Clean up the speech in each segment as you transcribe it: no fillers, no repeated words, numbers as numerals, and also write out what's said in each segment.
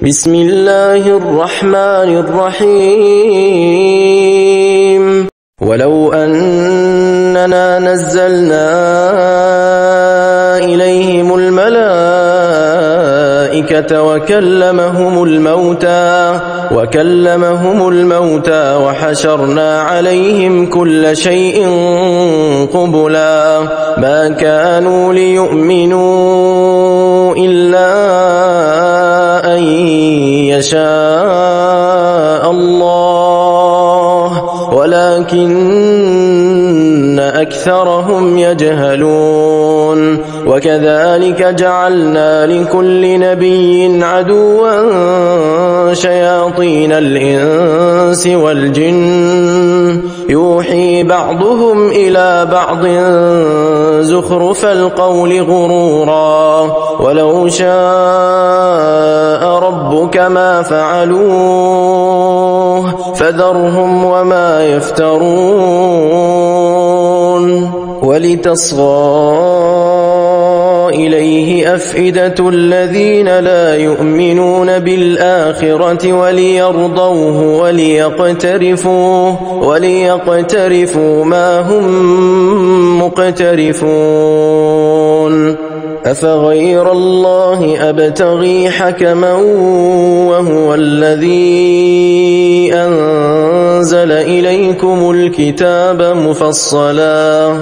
بسم الله الرحمن الرحيم ولو أننا نزلنا إليهم الملائكة وكلمهم الموتى وحشرنا عليهم كل شيء قبلا ما كانوا ليؤمنوا إلا أن يشاء الله ولكن أكثرهم يجهلون وكذلك جعلنا لكل نبي عدوا شياطين الإنس والجن يوحي بعضهم إلى بعض زخرف القول غرورا ولو شاء ربك ما فعلوه فذرهم وما يفترون ولتصغى إليه أفئدة الذين لا يؤمنون بالآخرة وليرضوه وليقترفوا ما هم مقترفون أفغير الله أبتغي حكما وهو الذي أنزل إليكم الكتاب مفصلا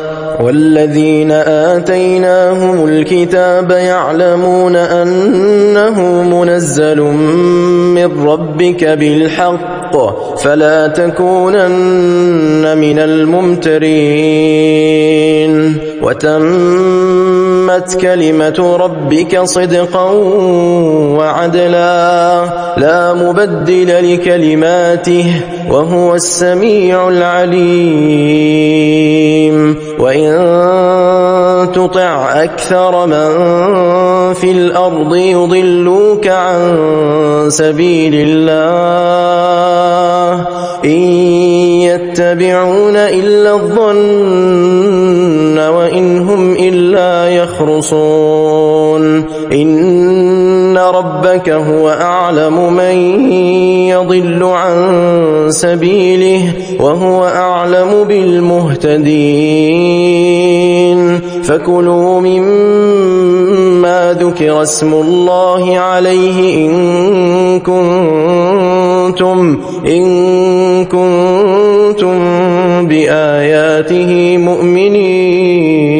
والذين آتيناهم الكتاب يعلمون أنه منزل من ربك بالحق فلا تكونن من الممترين وتمت كلمة ربك صدقا وعدلا لا مبدل لكلماته وهو السميع العليم وإن تطع أكثر من في الأرض يضلوك عن سبيل الله إن يتبعون إلا الظن وإن هم إلا يخرصون إن ربك هو أعلم من يضل عن سبيله وهو أعلم بالمهتدين فكلوا مما ذكر اسم الله عليه إن كنتم بآياته مؤمنين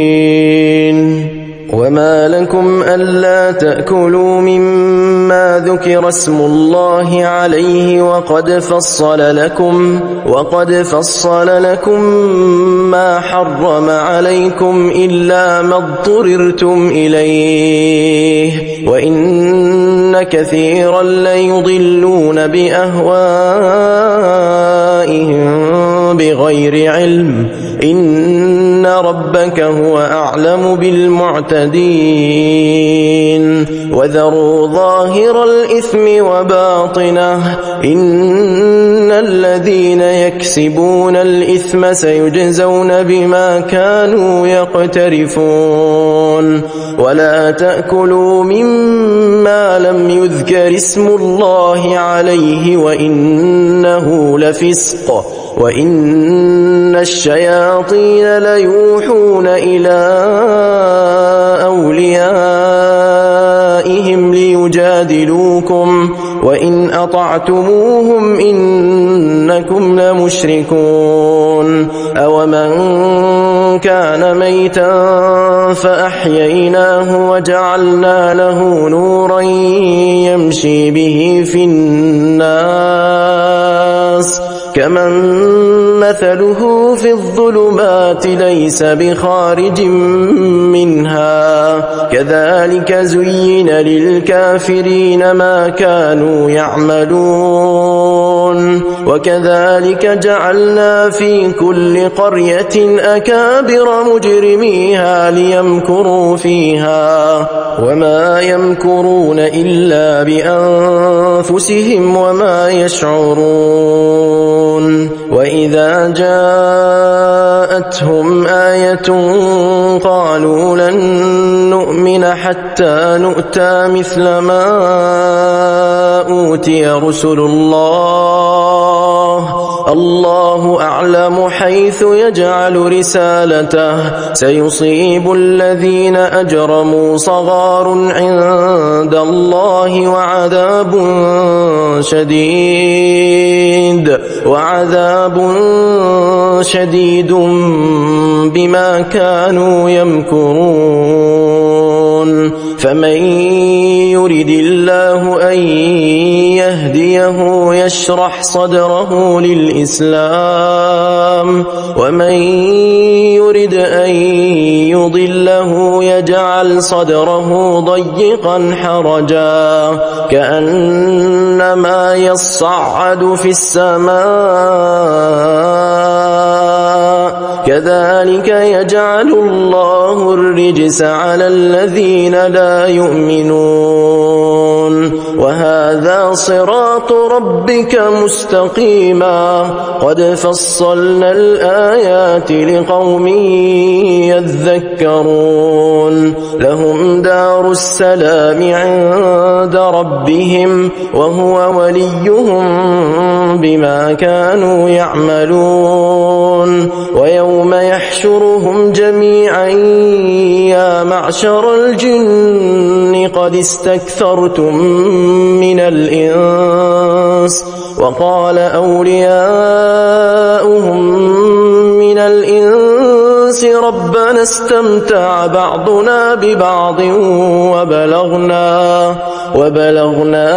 وما لكم ألا تأكلوا مما ذكر اسم الله عليه وقد فصل لكم ما حرم عليكم إلا ما اضطررتم إليه وإن كثيرا ليضلون بأهوائهم بغير علم إن ربك هو أعلم بالمعتدين وذروا ظاهر الإثم وباطنه إن الذين يكسبون الإثم سيجزون بما كانوا يقترفون ولا تأكلوا مما لم يذكر اسم الله عليه وإنه لفسق وإن الشياطين ليوحون إلى أوليائهم ليجادلوكم وإن أطعتموهم إنكم لمشركون أومن كان ميتا فأحييناه وجعلنا له نورا يمشي به في الناس كمن مثله في الظلمات ليس بخارج منها كذلك زين للكافرين ما كانوا يعملون وكذلك جعلنا في كل قرية أكابر مجرميها ليمكروا فيها وما يمكرون إلا بأنفسهم وما يشعرون وإذا جاءتهم آية قالوا لن نؤمن حتى نؤتى مثل ما أوتي رسل الله أعلم حيث يجعل رسالته سيصيب الذين أجرموا صغار عند الله وعذاب شديد بما كانوا يمكرون فمن يرد الله أن يهديه يشرح صدره للإسلام ومن يرد أن يضله يجعل صدره ضيقا حرجا كأنما يصعد في السماء كذلك يجعل الله الرجس على الذين لا يؤمنون وهذا صراط ربك مستقيما قد فصلنا الآيات لقوم يذكرون لهم دار السلام عند ربهم وهو وليهم بما كانوا يعملون ويوم يحشرهم جميعا يا معشر الجن قد استكثرتم من الإنس وقال أولياؤهم من الإنس ربنا استمتع بعضنا ببعض وبلغنا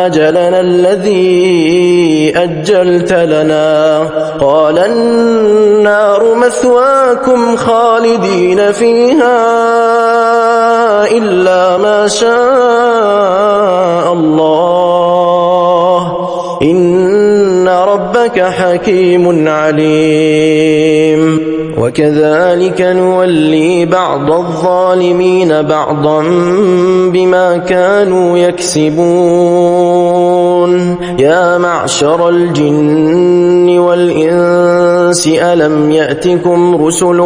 أجلنا الذي أجلت لنا قال النار مثواكم خالدين فيها إلا ما شاء الله إن ربك حكيم عليم وكذلك نولي بعض الظالمين بعضا بما كانوا يكسبون يا معشر الجن والإنس ألم يأتكم رسل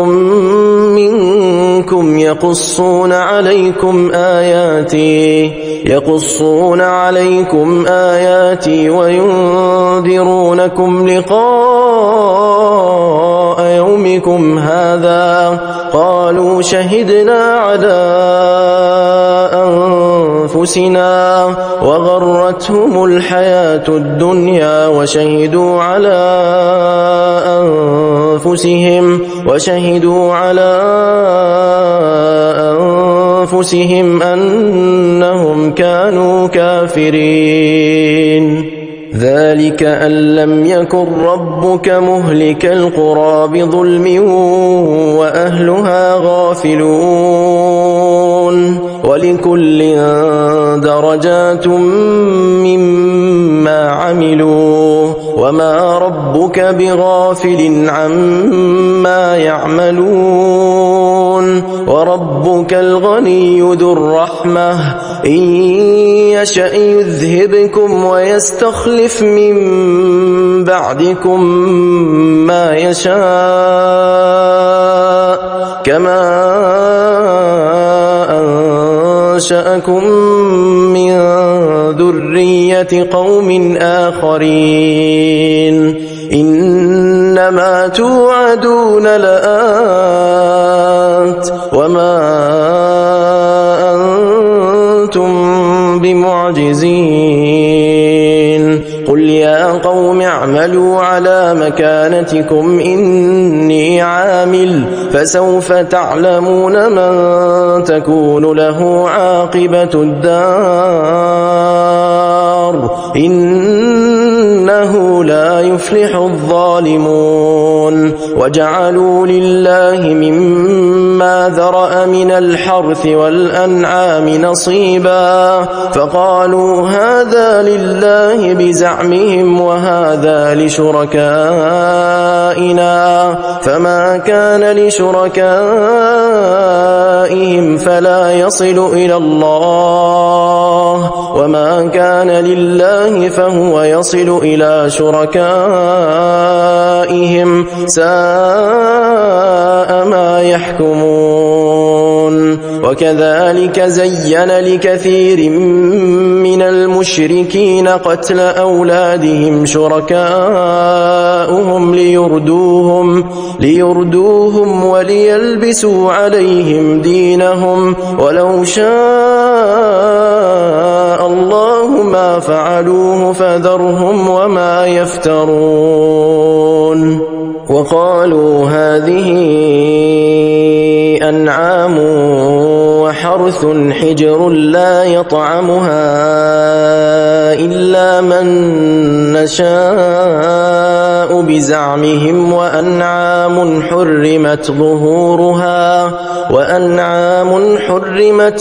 منكم يقصون عليكم آياتي وينذرونكم لقاء يومكم هذا قالوا شهدنا على أنفسنا وغرتهم الحياة الدنيا وشهدوا على أنفسهم أنهم كانوا كافرين ذلك أن لم يكن ربك مهلك القرى بظلم وأهلها غافلون ولكل درجات مما عملوا وما ربك بغافل عما يعملون وربك الغني ذو الرحمة إن يشأ يذهبكم ويستخلف من بعدكم ما يشاء كما أنشأكم من ذرية قوم آخرين إنما توعدون لآت وما أنتم بمعجزين قل يا قوم اعملوا على مكانتكم إني عامل فسوف تعلمون من تكون له عاقبة الدار إنه لا يفلح الظالمون وجعلوا لله مما ذرأ من الحرث والأنعام نصيبا فقالوا هذا لله بزعمهم وهذا لشركائنا فما كان لشركائهم فلا يصل إلى الله وما كان لله فهو يصل إلى شركائهم ساء ما يحكمون وكذلك زين لكثير من المشركين قتل أولادهم شركاؤهم ليردوهم وليلبسوا عليهم دينهم ولو شاء الله ما فعلوه فذرهم وما يفترون وقالوا هذه أنعام وحرث حجر لا يطعمها إلا من نشاء بزعمهم وأنعام حرمت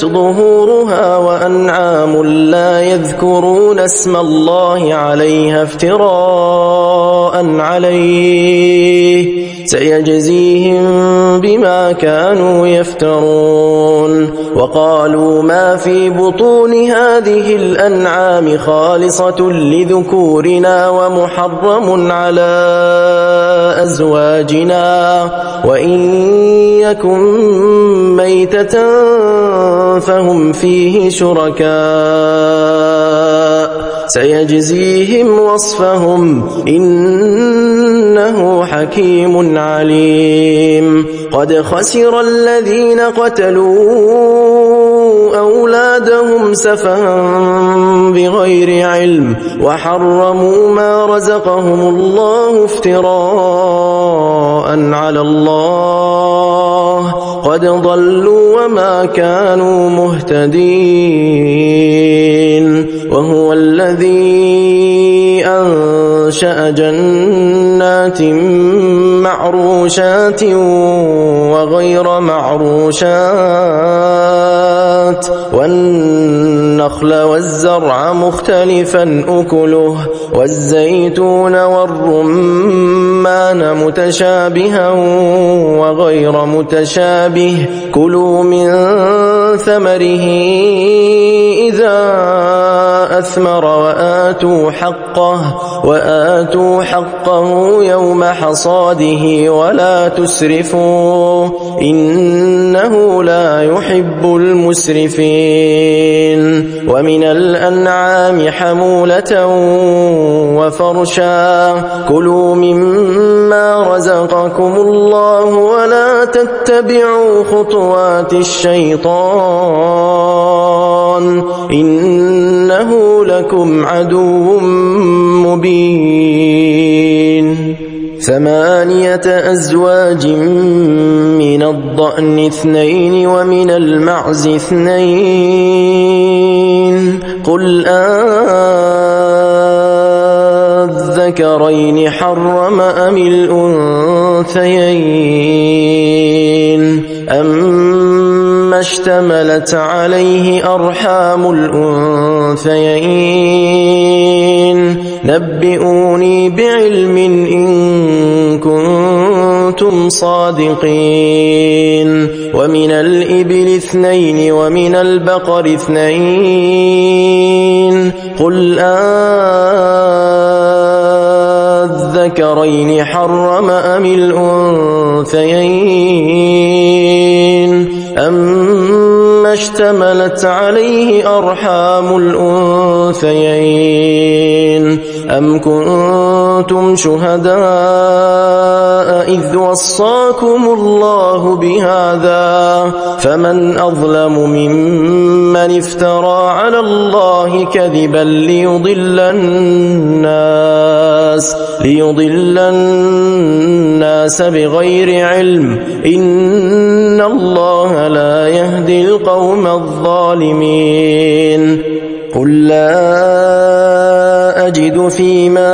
ظهورها وأنعام لا يذكرون اسم الله عليها افتراء عليه سيجزيهم بما كانوا يفترون وقالوا ما في بطون هذه الأنعام خالصة لذكورنا ومحرم على أزواجنا وإن يكن ميتة فهم فيه شركاء سيجزيهم وصفهم إنه حكيم عليم قد خسر الذين قتلوا أولادهم سفها بغير علم وحرموا ما رزقهم الله افتراء على الله قد ضلوا وما كانوا مهتدين وهو الذي أنشأ جنات معروشات وغير معروشات والنخل والزرع مختلفا أكله والزيتون والرمان متشابها وغير متشابه كلوا من ثمره إذا أثمر وآتوا حقه يوم حصاده ولا تسرفوا إنه لا يحب المسرفين ومن الأنعام حمولة وفرشا كلوا مما رزقكم الله ولا تتبعوا خطوات الشيطان إنه لكم عدو مبين 8 أزواج من الضأن 2 ومن المعز 2 قل أذكرين حرم أم الأنثيين أما اشتملت عليه أرحام الأنثيين نبئوني بعلم إن كنتم صادقين ومن الإبل 2 ومن البقر 2 قل أذكرين حرم أم الأنثيين أما اشتملت عليه أرحام الأنثيين أم كنتم شهداء إذ وصاكم الله بهذا فمن أظلم ممن افترى على الله كذبا ليضل الناس بغير علم إن الله لا يهدي القوم الظالمين قل لا أجد فيما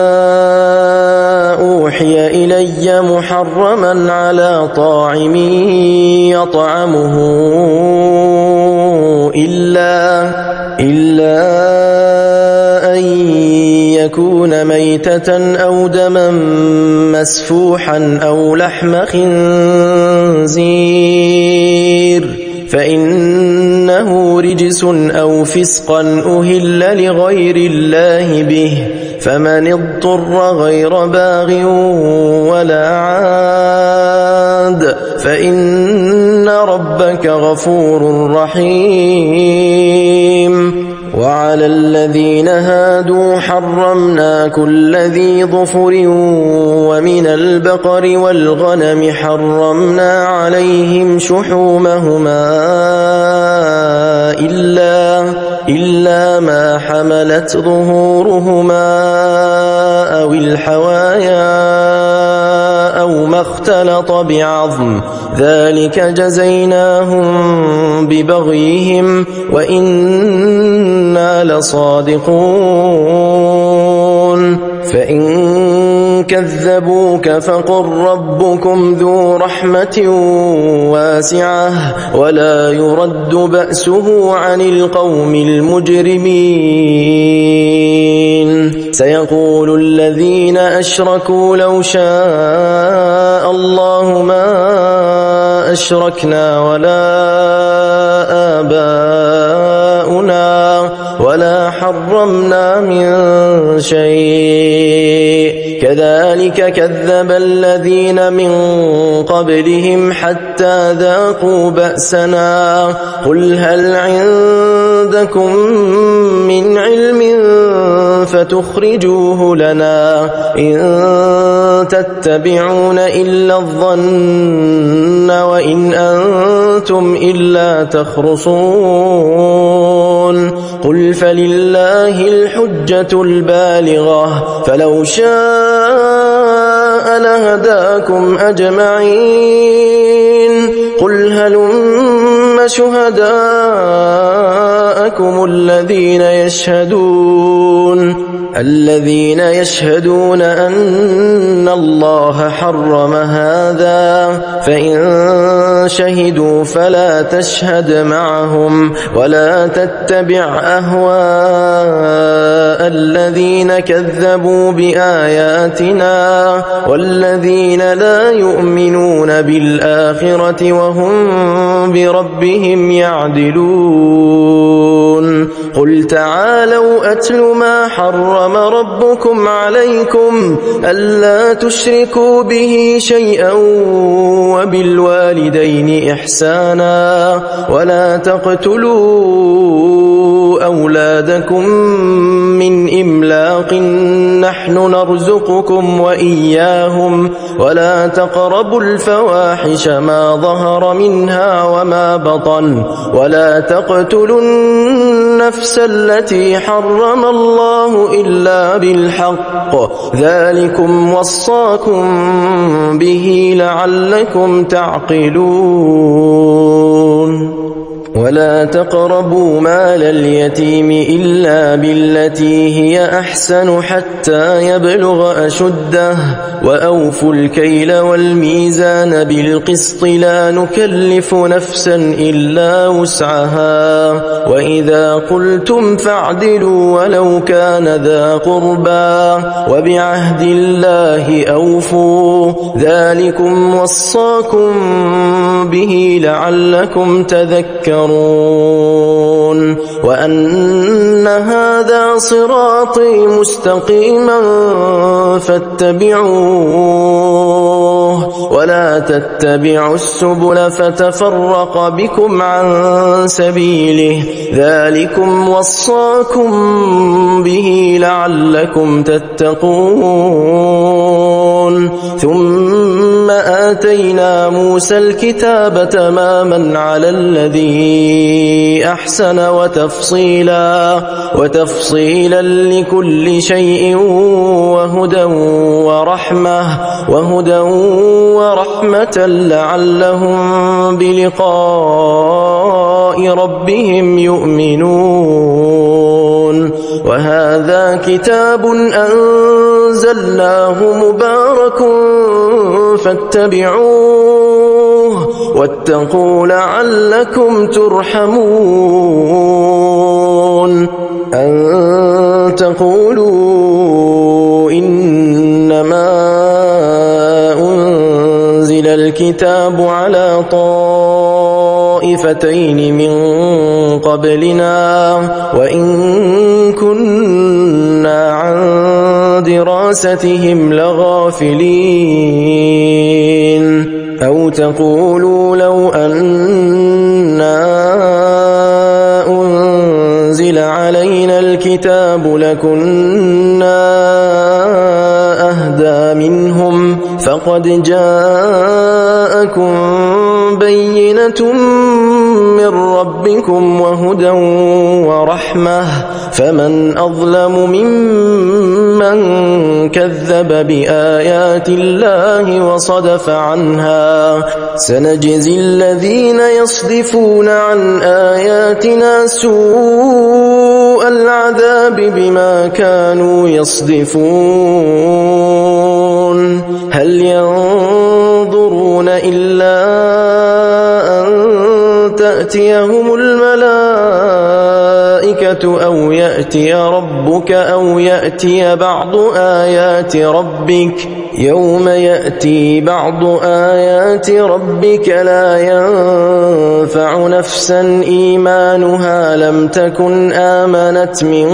أوحي إلي محرما على طاعم يطعمه إلا أن يكون ميتة أو دما مسفوحا أو لحم خنزير فإنه رجس أو فسقا أهل لغير الله به، فمن اضطر غير باغ ولا عاد فإن ربك غفور رحيم. وعلى الذين هادوا حرمنا كل ذي ظفر، ومن البقر والغنم حرمنا عليهم شحومهما إلا ما حملت ظهورهما أو الحوايا أو ما اختلط بعظم، ذلك جزيناهم ببغيهم وإنا لصادقون. فإن كذبوك فقل ربكم ذو رحمة واسعة ولا يرد بأسه عن القوم المجرمين. سيقول الذين أشركوا لو شاء الله ما أشركنا ولا آباؤنا ولا حرمنا من شيء، كذلك كذب الذين من قبلهم حتى ذاقوا بأسنا. قل هل عندكم من علم فتخرجوه لنا؟ إن تتبعون إلا الظن وإن أنتم إلا تخرصون. قل فلله الحجة البالغة، فلو شاء لهداكم أجمعين. قل هلم شهداءكم الذين يشهدون أن الله حرم هذا، فإن شهدوا فلا تشهد معهم ولا تتبع أهواء الذين كذبوا بآياتنا والذين لا يؤمنون بالآخرة وهم بربهم يعدلون. قل تعالوا أتل ما حرم ربكم عليكم ألا تشركوا به شيئا وبالوالدين إحسانا ولا تقتلوا أولادكم من إملاق نحن نرزقكم وإياهم ولا تقربوا الفواحش ما ظهر منها وما بطن ولا تقتلوا النفس التي حرم الله إلا بالحق ذلكم وصاكم به لعلكم تعقلون. ولا تقربوا مال اليتيم إلا بالتي هي أحسن حتى يبلغ أشده وأوفوا الكيل والميزان بالقسط لا نكلف نفسا إلا وسعها وإذا قلتم فاعدلوا ولو كان ذا قربى وبعهد الله أوفوا ذلكم وصاكم به لعلكم تذكرون. وأن هذا صراطي مستقيما فاتبعوه ولا تتبعوا السبل فتفرق بكم عن سبيله ذلكم وصاكم به لعلكم تتقون. ثم آتينا موسى الكتاب تماما على الذي أحسن وتفصيلا لكل شيء وهدى ورحمة لعلهم بلقاء ربهم يؤمنون. وهذا كتاب أنزلناه مبارك فاتبعوه واتقوا لعلكم ترحمون. أن تقولوا إنما أنزل الكتاب على طائفتين طائفتين من قبلنا وإن كنا عن دراستهم لغافلين أو تقولوا لو أنا أنزل علينا الكتاب لكنا أهدى منهم فقد جاءكم بينة من ربكم وهدى ورحمة فمن أظلم ممن كذب بآيات الله وصدف عنها سنجزي الذين يصدفون عن آياتنا سوء العذاب بما كانوا يصدفون هل ينظرون إلا أن تأتيهم الملائكة أو يأتي ربك أو يأتي بعض آيات ربك يوم يأتي بعض آيات ربك لا ينفع نفسا إيمانها لم تكن آمنت من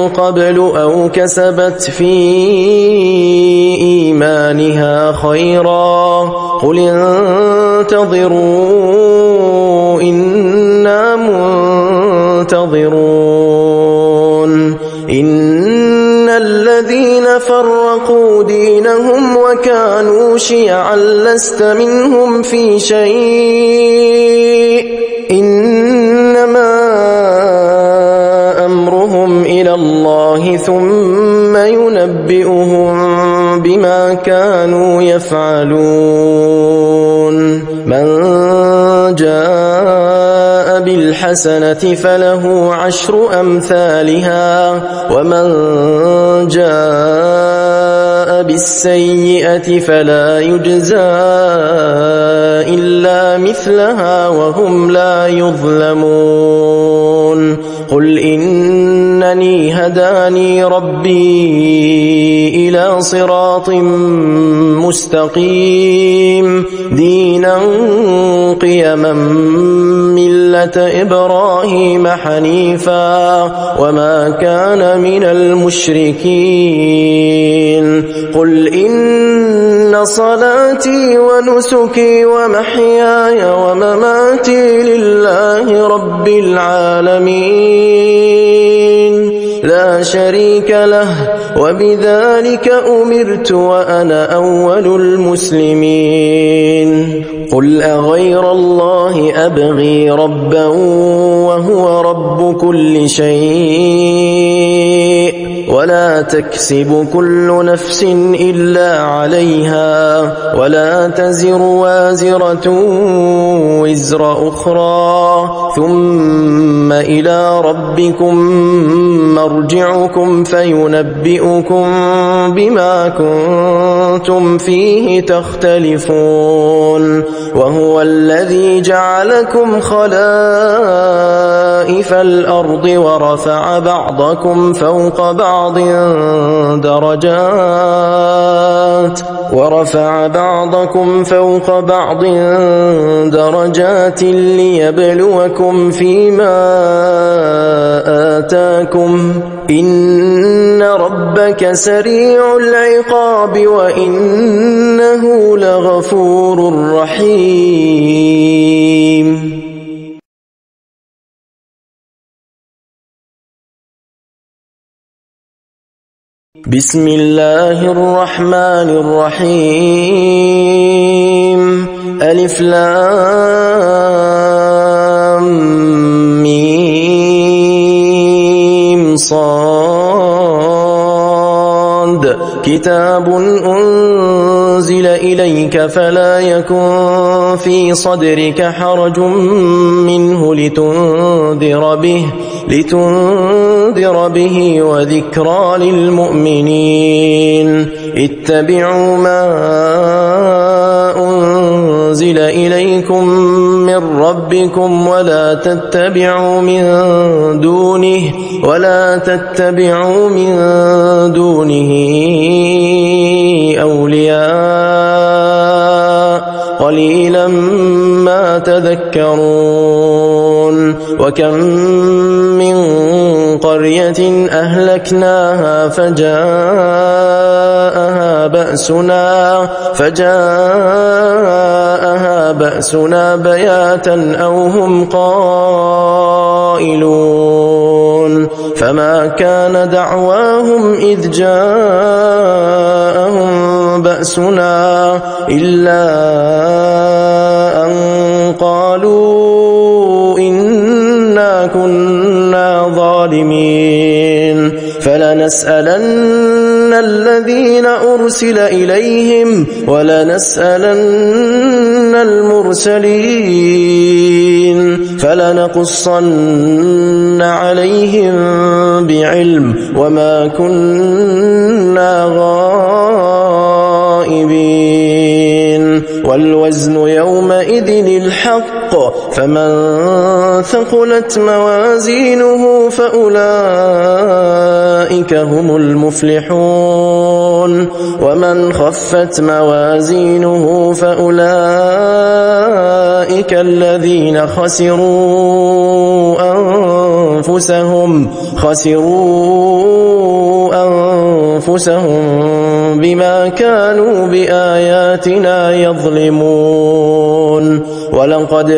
قبل أو كسبت في إيمانها خيرا قل انتظروا إنا منتظرون إن الذين فرقوا دينهم وكانوا شيعا لست منهم في شيء إنما أمرهم إلى الله ثم ينبئهم بما كانوا يفعلون من جاء بالحسنة فله عشر أمثالها ومن جاء بالسيئة فلا يجزى إلا مثلها وهم لا يظلمون قل إنني هداني ربي إلى صراط مستقيم دينا قيما ملة إبراهيم حنيفا وما كان من المشركين قل إن صلاتي ونسكي ومحياي ومماتي لله رب العالمين لا شريك له وبذلك أمرت وأنا أول المسلمين قل أغير الله أبغي ربا وهو رب كل شيء ولا تكسب كل نفس إلا عليها ولا تزر وازرة وزر أخرى ثم إلى ربكم مرجعكم فينبئكم بما كنتم فيه تختلفون وهو الذي جعلكم خلائف الأرض ورفع بعضكم فوق بعض درجات ليبلوكم فيما آتاكم إن ربك سريع العقاب وإنه لغفور رحيم بسم الله الرحمن الرحيم ألف لام ميم صاد كتاب أنزل إليك فلا يكن في صدرك حرج منه لتنذر به وذكرى للمؤمنين اتبعوا ما أنزل إليكم من ربكم ولا تتبعوا من دونه أولياء قليلا ما تذكرون وكم من قرية أهلكناها فجاءها بأسنا بياتا أو هم قائلون فما كان دعواهم إذ جاءهم بأسنا إلا أن قالوا إنا كنا ظالمين فلنسألن الذين أرسل إليهم ولنسألن المرسلين فلنقصن عليهم بعلم وما كنا غائبين والوزن يومئذ الحق فمن ثقلت موازينه فأولئك هم المفلحون ومن خفت موازينه فأولئك الذين خسروا أنفسهم بما كانوا بآياتنا يظلمون ولقد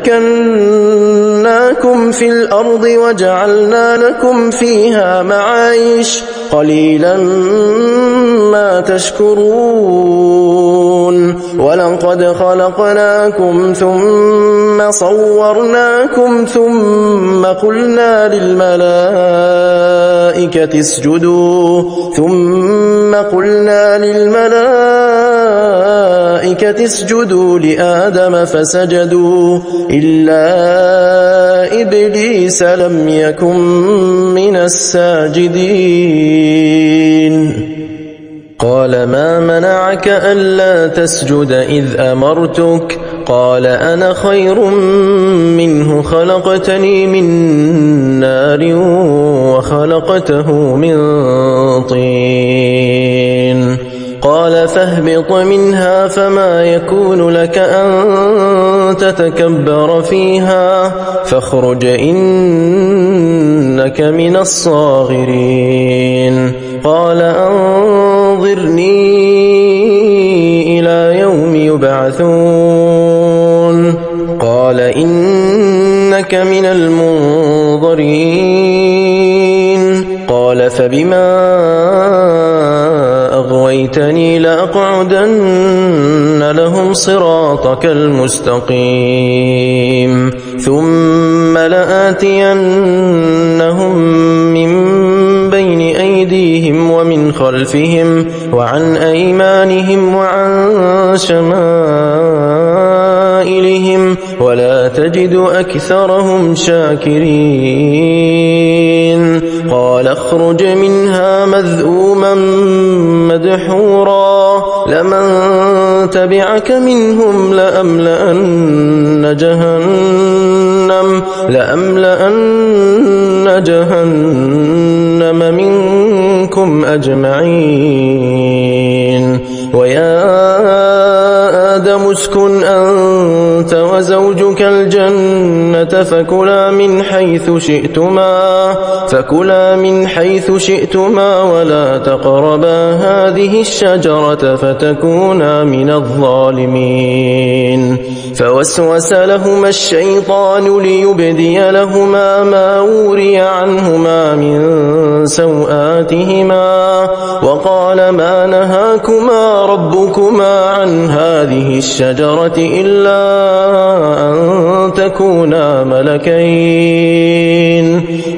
مكناكم في الأرض وجعلنا لكم فيها معايش قليلا ما تشكرون ولقد خلقناكم ثم صورناكم ثم قلنا للملائكة اسجدوا لآدم فسجدوا إلا إبليس لم يكن من الساجدين قال ما منعك ألا تسجد إذ أمرتك قال أنا خير منه خلقتني من نار وخلقته من طين قال فاهبط منها فما يكون لك أن تتكبر فيها فاخرج إنك من الصاغرين قال أنظرني إلى يوم يبعثون قال إنك من المنظرين قال فبما أغويتني لأقعدن لهم صراطك المستقيم ثم لآتينهم من بين أيديهم ومن خلفهم وعن أيمانهم وعن شمائلهم ولا تجد أكثرهم شاكرين قال اخرج منها مذءوما مدحورا لمن تبعك منهم لأملأن جهنم منكم أجمعين ويا آدم اسكن أنت وزوجك الجنة فكلا من حيث شئتما ولا تقربا هذه الشجرة فتكونا من الظالمين فوسوس لهما الشيطان ليبدي لهما ما وري عنهما من سوآتهما وقال ما نهاكما ربكما عن هذه الشجرة إلا أن تكونا ملكين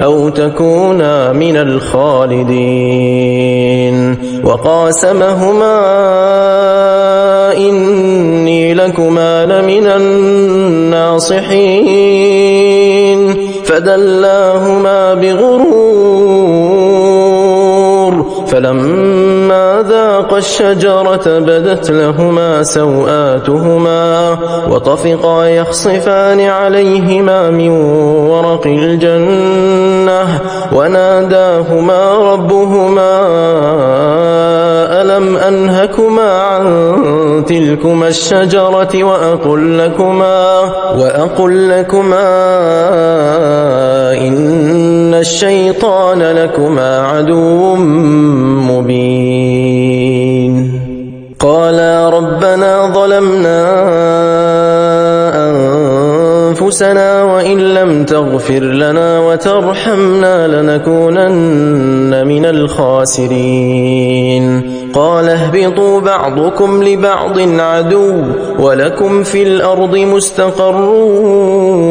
أو تكونا من الخالدين وقاسمهما إني لكما لمن الناصحين فدلاهما بغرور فلما ذاقا الشجرة بدت لهما سوآتهما وطفقا يخصفان عليهما من ورق الجنة وناداهما ربهما ألم أنهكما عن تلكما الشجرة وأقل لكما إن الشيطان لكما عدو مبين. قالا ربنا ظلمنا أنفسنا وإن لم تغفر لنا وترحمنا لنكونن من الخاسرين. قال اهبطوا بعضكم لبعض عدو ولكم في الأرض مستقر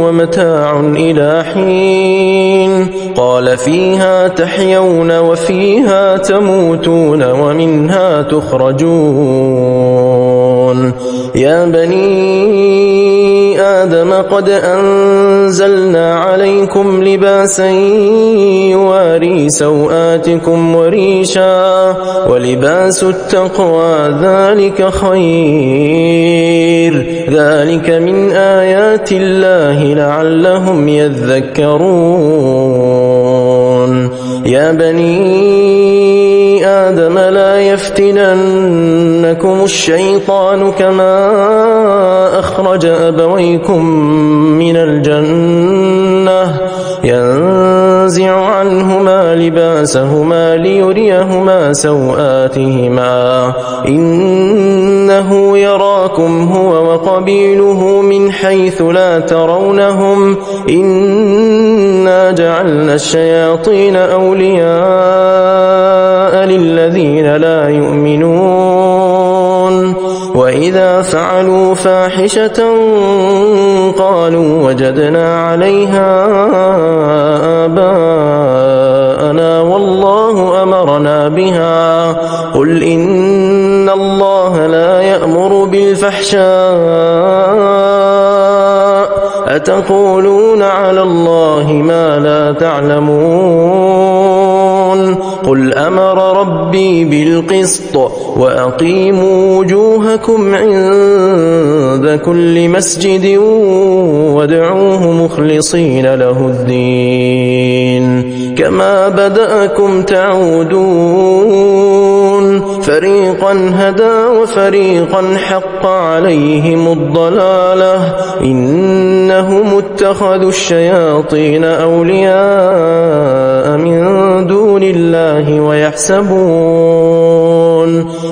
ومتاع إلى حين. قال فيها تحيون وفيها تموتون ومنها تخرجون. يا بني آدم قد أنزلنا عليكم لباسا يواري سوآتكم وريشا ولباس التقوى ذلك خير. ذلك من آيات الله لعلهم يذكرون. يا بني آدم لا يفتننكم الشيطان كما أخرج أبويكم من الجنة ينزع عنهما لباسهما ليريهما سوآتهما إنه يراكم هو وقبيله من حيث لا ترونهم إنا جعلنا الشياطين أولياء للذين لا يؤمنون. وإذا فعلوا فاحشة قالوا وجدنا عليها آباءنا والله أمرنا بها. قل إن الله لا يأمر بالفحشاء أتقولون على الله ما لا تعلمون. قل أمر ربي بالقسط وأقيموا وجوهكم عند كل مسجد وادعوه مخلصين له الدين كما بدأكم تعودون. فريقا هدى وفريقا حق عليهم الضلالة إنهم اتخذوا الشياطين أولياء من دون الله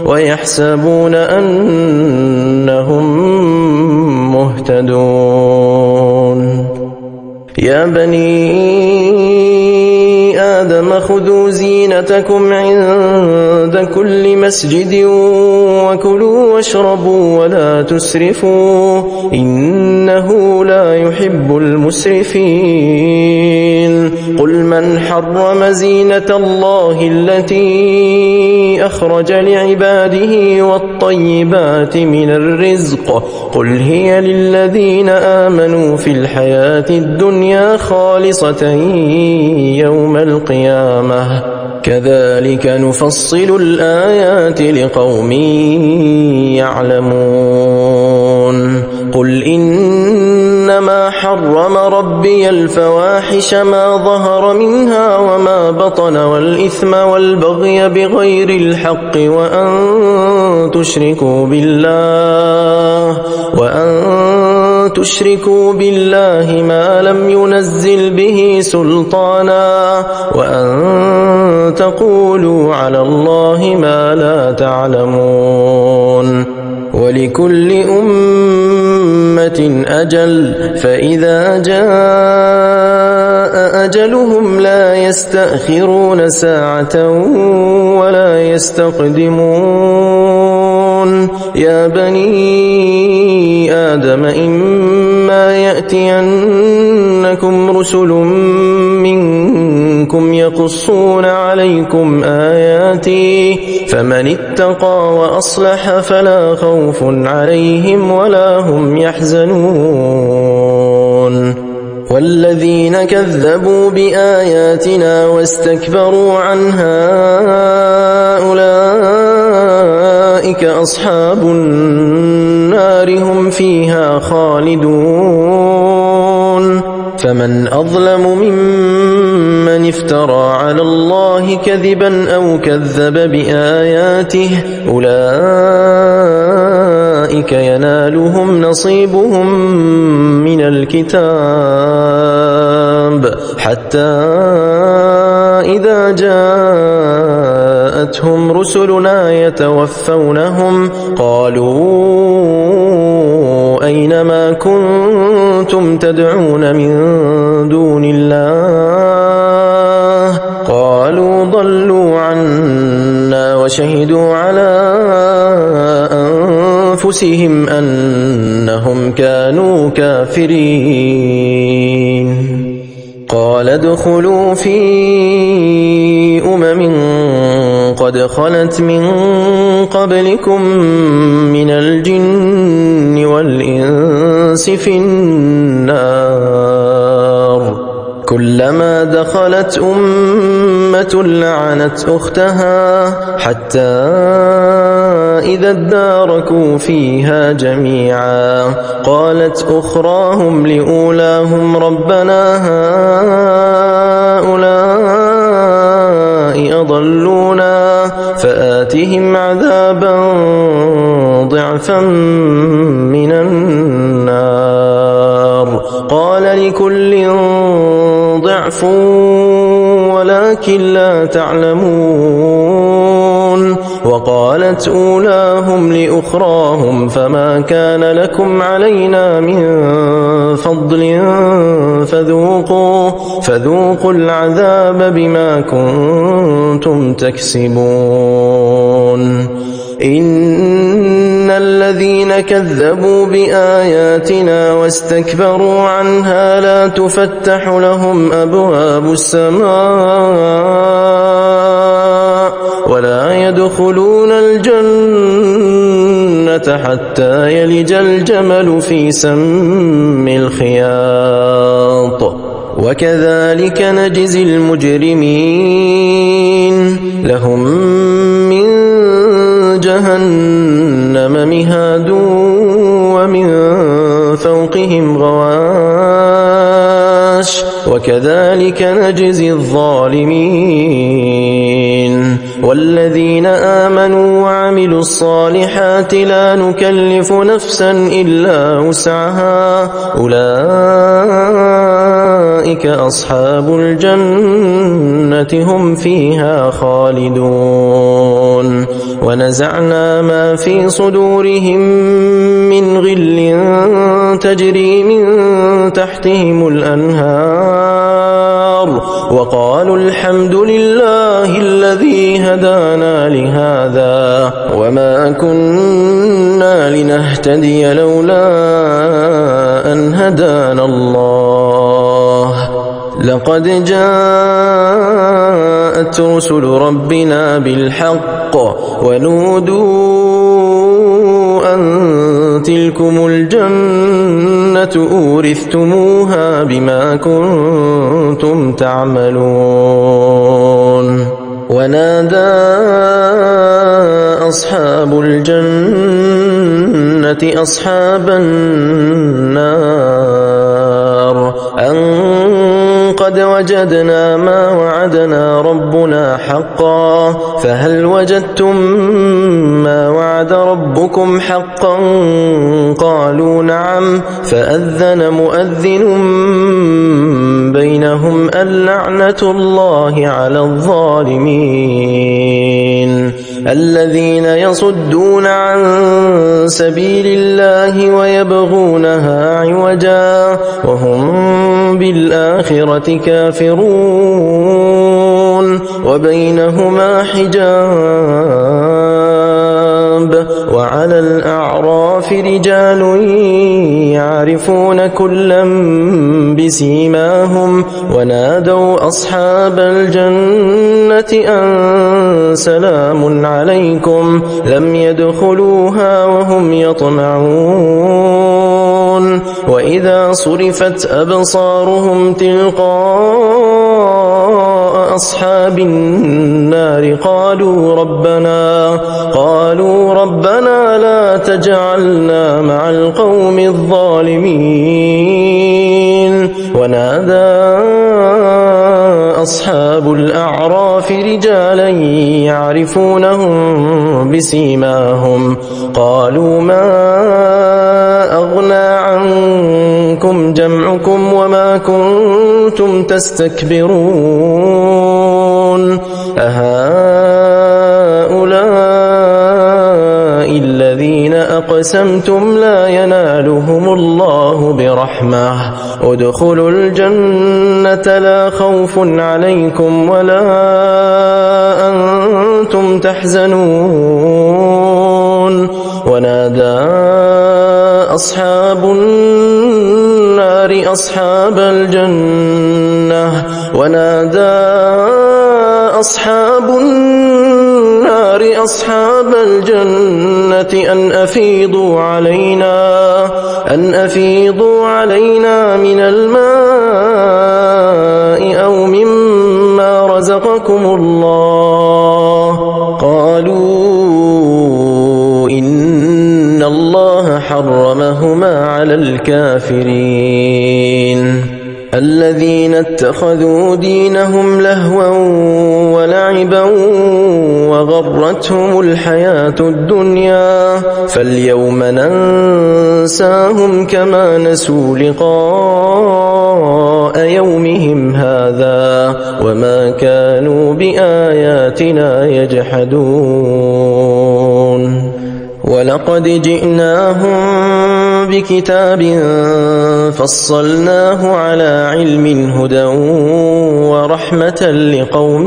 ويحسبون أنهم مهتدون. يا بني آدم خذوا زينتكم عند كل مسجد وكلوا واشربوا ولا تسرفوا إنه لا يحب المسرفين. قل من حرم زينة الله التي أخرج لعباده والطيبات من الرزق قل هي للذين آمنوا في الحياة الدنيا خالصة يوم القيامة كذلك نفصل الآيات لقوم يعلمون. قل إنما حرم ربي الفواحش ما ظهر منها وما بطن والإثم والبغي بغير الحق وأن تشركوا بالله ما لم ينزل به سلطانا وأن تقولوا على الله ما لا تعلمون. ولكل أمة أجل فإذا جاء أجلهم لا يستأخرون ساعة ولا يستقدمون. يا بني آدم إما يأتينكم رسل منكم يقصون عليكم آياتي فمن اتقى وأصلح فلا خوف عليهم ولا هم يحزنون. والذين كذبوا بآياتنا واستكبروا عنها أولئك أصحاب النار هم فيها خالدون. فمن أظلم ممن افترى على الله كذبا أو كذب بآياته أولئك أولئك ينالهم نصيبهم من الكتاب حتى إذا جاءتهم رسلنا يتوفونهم قالوا أين ما كنتم تدعون من دون الله قالوا ضلوا عنا وشهدوا على أنفسهم أنهم كانوا كافرين قال ادخلوا في قد خلت من قبلكم من الجن والإنس في النار كلما دخلت أمة لعنت أختها حتى إذا اداركوا فيها جميعا قالت أخراهم لأولاهم ربنا هؤلاء أضلونا فآتهم عذابا ضعفا من النار قال لكل ضعف ولكن لا تعلمون وقالت أولاهم لأخراهم فما كان لكم علينا من فضل فذوقوا العذاب بما كنتم تكسبون إن الذين كذبوا بآياتنا واستكبروا عنها لا تفتح لهم أبواب السماء ولا يدخلون الجنة حتى يلج الجمل في سم الخياط وكذلك نجزي المجرمين لهم من جهنم مهاد ومن فوقهم غواش وكذلك نجزي الظالمين والذين آمنوا وعملوا الصالحات لا نكلف نفسا إلا وسعها أولئك أصحاب الجنة هم فيها خالدون ونزعنا ما في صدورهم من غل تجري من تحتهم الأنهار وقالوا الحمد لله الذي هدانا لهذا وما كنا لنهتدي لولا أن هدانا الله لقد جاءت رسل ربنا بالحق ونودوا أن تلكم الجنة أورثتموها بما كنتم تعملون ونادى أصحاب الجنة أصحاب النار أن قد وجدنا ما وعدنا ربنا حقا فهل وجدتم ما وعد ربكم حقا قالوا نعم فأذن مؤذن بينهم اللعنة الله على الظالمين الذين يصدون عن سبيل الله ويبغونها عوجا وهم بالآخرة كافرون وبينهما حجاب وعلى الأعراف رجال يعرفون كلا بسيماهم ونادوا أصحاب الجنة أن سلام عليكم لم يدخلوها وهم يطمعون وإذا صرفت أبصارهم تلقاء أصحاب النار قالوا ربنا لا تجعلنا مع القوم الظالمين ونادى أصحاب الأعراف رجالا يعرفونهم بسيماهم قالوا ما أغنى عنكم جمعكم وما كنتم تستكبرون أهؤلاء الذين أقسمتم لا ينالهم الله برحمة ادخلوا الجنة لا خوف عليكم ولا أنتم تحزنون ونادى أصحاب النار أصحاب الجنة أن أفيضوا علينا من الماء أو مما رزقكم الله قالوا إن الله حرمهما على الكافرين الذين اتخذوا دينهم لهوا ولعبا وغرتهم الحياة الدنيا فاليوم ننساهم كما نسوا لقاء يومهم هذا وما كانوا بآياتنا يجحدون ولقد جئناهم بكتاب فصلناه على علم هدى ورحمة لقوم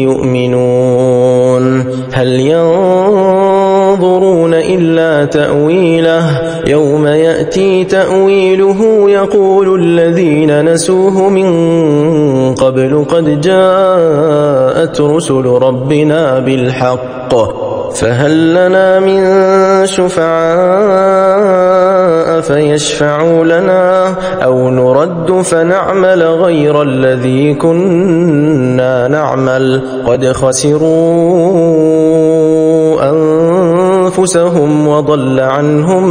يؤمنون هل ينظرون إلا تأويله يوم يأتي تأويله يقول الذين نسوه من قبل قد جاءت رسل ربنا بالحق فهل لنا من شفعاء فيشفعوا لنا أو نرد فنعمل غير الذي كنا نعمل قد خسروا أنفسهم وضل عنهم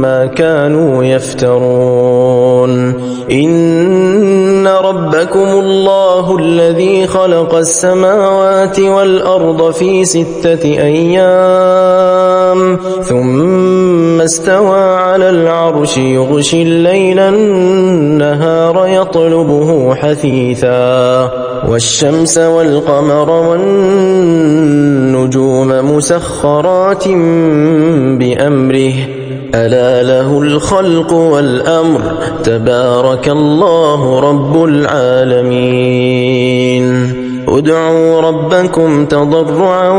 ما كانوا يفترون إن ربكم الله الذي خلق السماوات والأرض في 6 أيام ثم استوى على العرش يغشي الليل النهار يطلبه حثيثا والشمس والقمر والنجوم مسخرات بأمره ألا له الخلق والأمر تبارك الله رب العالمين ادعوا ربكم تضرعا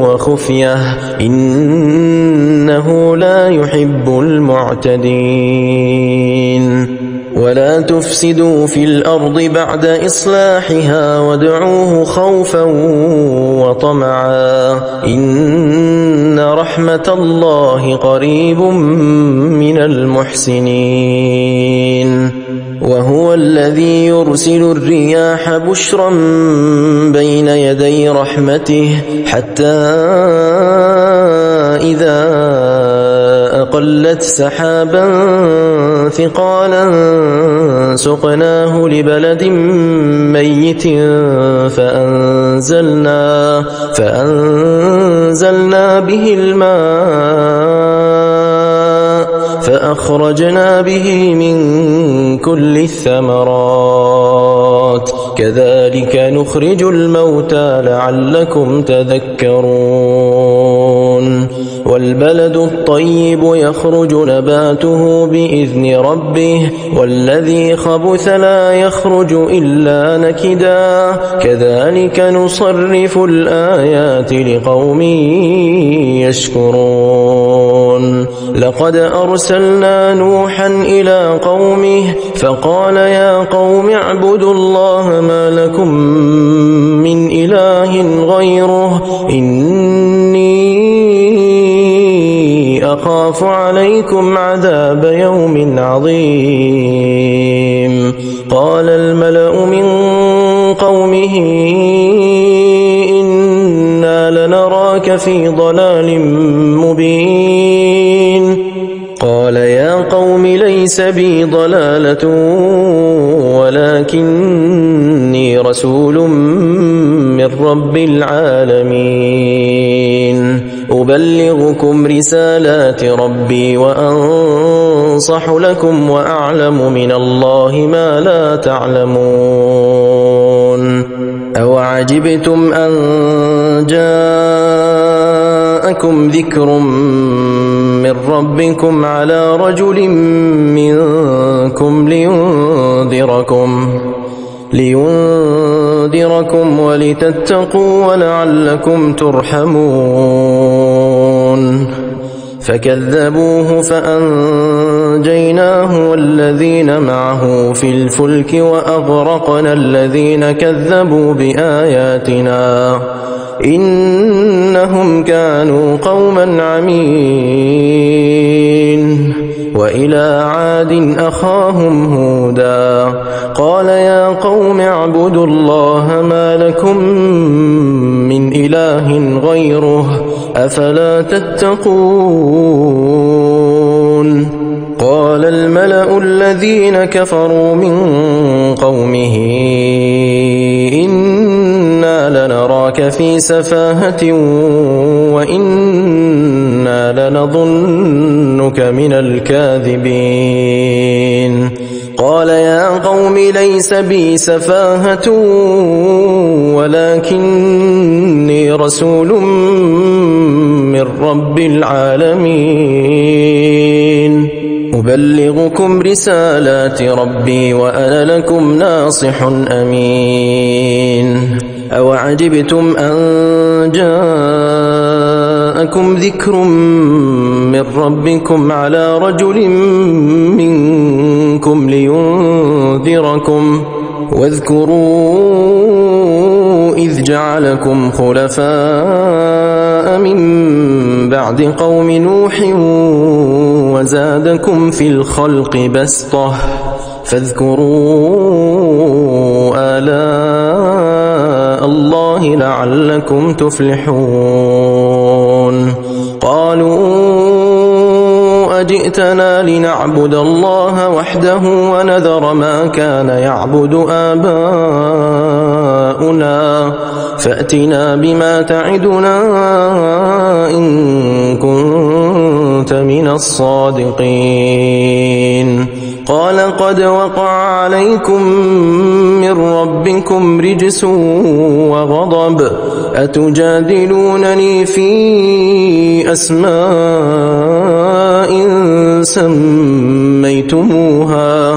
وخفية إنه لا يحب المعتدين ولا تفسدوا في الأرض بعد إصلاحها وادعوه خوفا وطمعا إن رحمة الله قريب من المحسنين وهو الذي يرسل الرياح بشرا بين يدي رحمته حتى إذا أقلت سحابا ثقالا سقناه لبلد ميت فأنزلنا به الماء فأخرجنا به من كل الثمرات كذلك نخرج الموتى لعلكم تذكرون والبلد الطيب يخرج نباته بإذن ربه والذي خبث لا يخرج إلا نكدا كذلك نصرف الآيات لقوم يشكرون لقد أرسلنا نوحا إلى قومه فقال يا قوم اعبدوا الله ما لكم من إله غيره إني أخاف عليكم عذاب يوم عظيم قال الملأ من قومه إنا لنراك في ضلال مبين قال يا قوم ليس بي ضلالة ولكني رسول من رب العالمين أبلغكم رسالات ربي وأنصح لكم وأعلم من الله ما لا تعلمون أوعجبتم أن جاءكم ذكر من ربكم على رجل منكم لينذركم ولتتقوا ولعلكم ترحمون فكذبوه فأنجيناه والذين معه في الفلك وأغرقنا الذين كذبوا بآياتنا إنهم كانوا قوما عمين وإلى عاد أخاهم هودا قال يا قوم اعبدوا الله ما لكم من إله غيره أفلا تتقون قال الملأ الذين كفروا من قومه إنا لنراك في سفاهة وإنا لنظنك من الكاذبين قال يا قوم ليس بي سفاهة ولكني رسول من رب العالمين أبلغكم رسالات ربي وأنا لكم ناصح أمين أوعجبتم أن جاءكم ذكر من ربكم على رجل منكم لينذركم واذكروا إذ جعلكم خلفاء من بعد قوم نوح وزادكم في الخلق بسطة فاذكروا آلاء الله لعلكم تفلحون قالوا أجئتنا لنعبد الله وحده ونذر ما كان يعبد آباؤنا فأتنا بما تعدنا إن كنت من الصادقين قال قد وقع عليكم من ربكم رجس وغضب أتجادلونني في أسماء سميتموها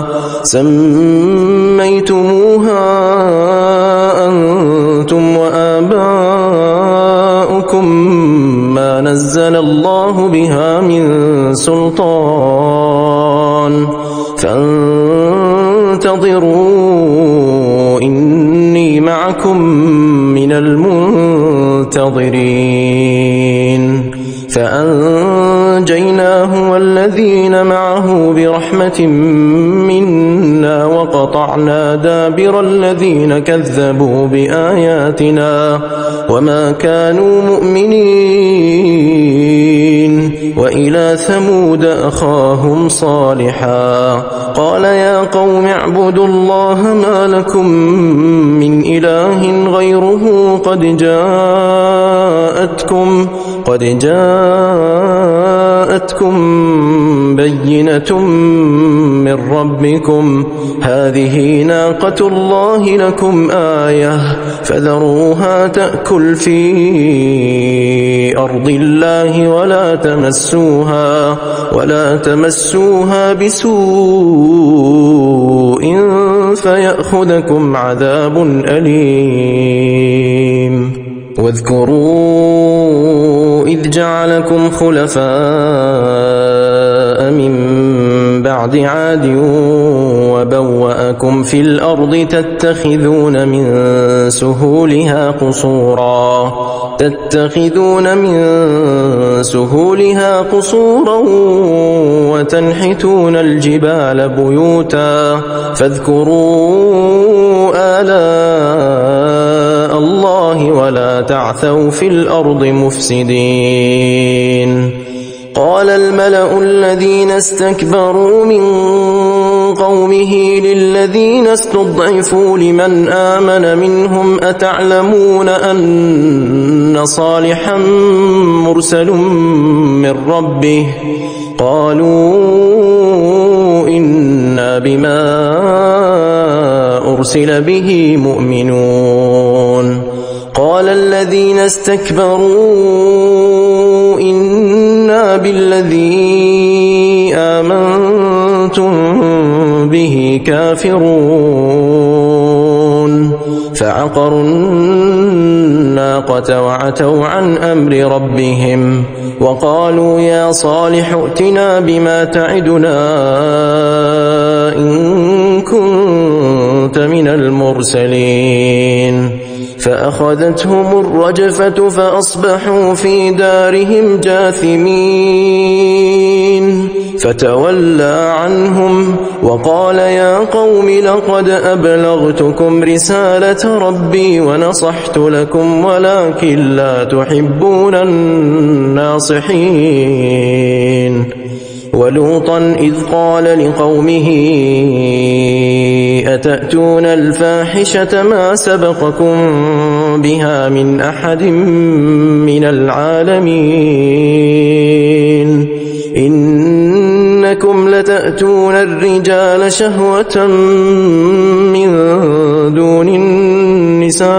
أنتم وآباؤكم ما نزل الله بها من سلطان فانتظروا إني معكم من المنتظرين فأنجيناه والذين معه برحمة منا وقطعنا دابر الذين كذبوا بآياتنا وما كانوا مؤمنين وإلى ثمود أخاهم صالحا قال يا قوم اعبدوا الله ما لكم من إله غيره قد جاءتكم بينة من ربكم هذه ناقة الله لكم آية فذروها تأكل في أرض الله ولا تمسوها بسوء فيأخذكم عذاب أليم واذكروا إذ جعلكم خلفاء من بعد عاد وبوأكم في الأرض تتخذون من سهولها قصورا وتنحتون الجبال بيوتا فاذكروا آلاء الله ولا تعثوا في الأرض مفسدين قال الملأ الذين استكبروا من قومه للذين استضعفوا لمن آمن منهم أتعلمون أن صالحا مرسل من ربه قالوا إنا بما أرسل به مؤمنون قال الذين استكبروا إنا بالذي آمنتم به كافرون فعقروا الناقة وعتوا عن أمر ربهم وقالوا يا صالح ائتنا بما تعدنا إن كنت من المرسلين فأخذتهم الرجفة فأصبحوا في دارهم جاثمين فتولى عنهم وقال يا قوم لقد أبلغتكم رسالة ربي ونصحت لكم ولكن لا تحبون الناصحين ولوطا إذ قال لقومه أتأتون الفاحشة ما سبقكم بها من أحد من العالمين إنكم لتأتون الرجال شهوة من دون النساء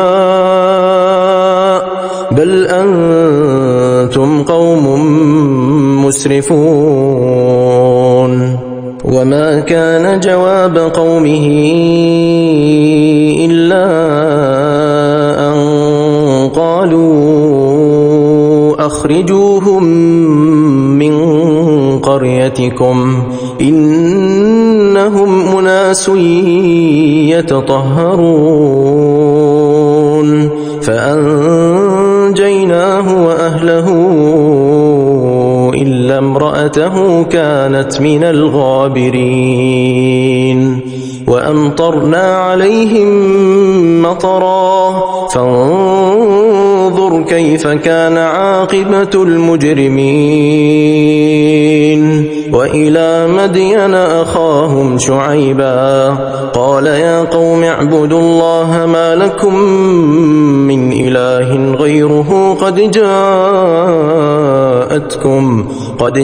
بل أنتم قوم مسرفون وما كان جواب قومه إلا أن قالوا أخرجوهم من قريتكم إنهم أناس يتطهرون فأنجيناه وأهله إلا امرأته كانت من الغابرين وأمطرنا عليهم مطرا فانظر كيف كان عاقبة المجرمين وإلى مدين أخاهم شعيبا قال يا قوم اعبدوا الله ما لكم من إله غيره قد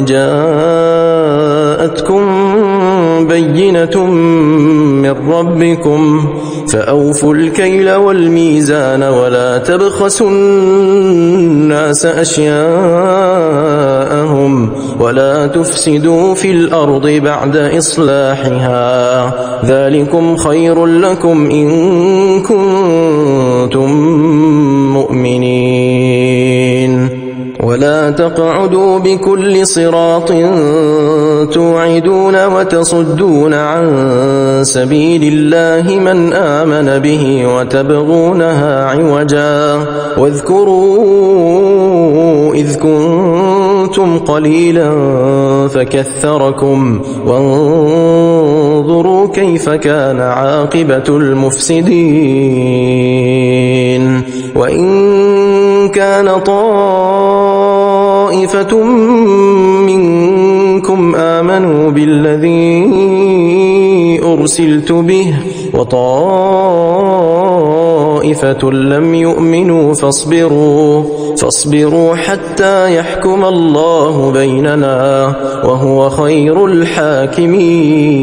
جاءتكم بينة من ربكم فأوفوا الكيل والميزان ولا تبخسوا الناس أشياءهم ولا تفسدوا في الأرض بعد إصلاحها ذلكم خير لكم إن كنتم مؤمنين ولا تقعدوا بكل صراط توعدون وتصدون عن سبيل الله من آمن به وتبغونها عوجا واذكروا إذ كنتم قليلا فكثركم وانظروا كيف كان عاقبة المفسدين وإن كان طائفة منكم آمنوا بالذي أرسلت به وطائفة لم يؤمنوا فاصبروا حتى يحكم الله بيننا وهو خير الحاكمين